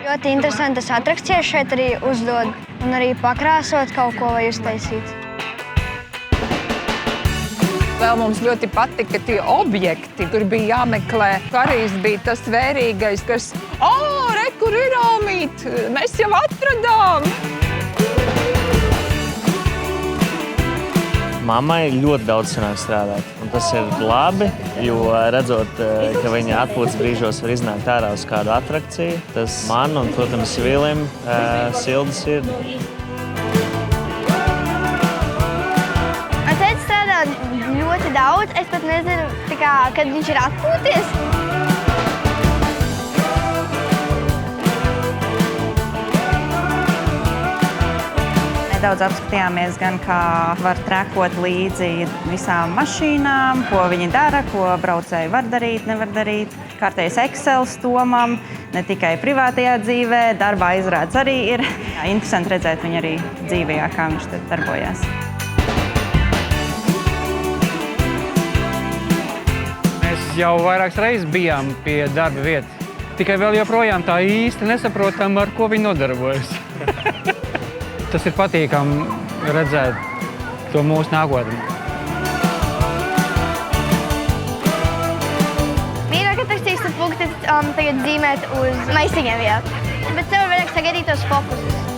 Ļoti interesantas atrakcijas šeit arī uzdod un arī pakrāsot kaut ko vai uztaisīt. Vēl mums ļoti patika tie objekti. Tur bija jāmeklē. Karijs bija tas vērīgais, kas re, kur ir Almīt? Mēs jau atradām! Mammai ļoti daudz sanāk strādāt. Un tas ir labi, jo redzot, ka viņa atpūtas brīžos var iznākt ārā uz kādu atrakciju, tas man un, protams, Vilim silda sirdi. Tētis strādā ļoti daudz. Es pat nezinu, kad viņš ir atpūties. Nedaudz apskatījāmies gan, kā var trekot līdzi visām mašīnām, ko viņi dara, ko braucēji var darīt, nevar darīt. Kārtējs Excels Tomam, ne tikai privātajā dzīvē, darbā izrādes arī ir. Interesanti redzēt viņu arī dzīvajā, kā viņš te darbojās. Mēs jau vairākas reizes bijām pie darba vietas. Tikai vēl joprojām tā īsti nesaprotam, ar ko viņi nodarbojas. Tas ir patīkami redzēt to mūsu nākotni. Mīļāk atrakcijas punkti tagad zīmēt uz maisiņiem, jā. Bet tev vairāk sagaidītos fokusus.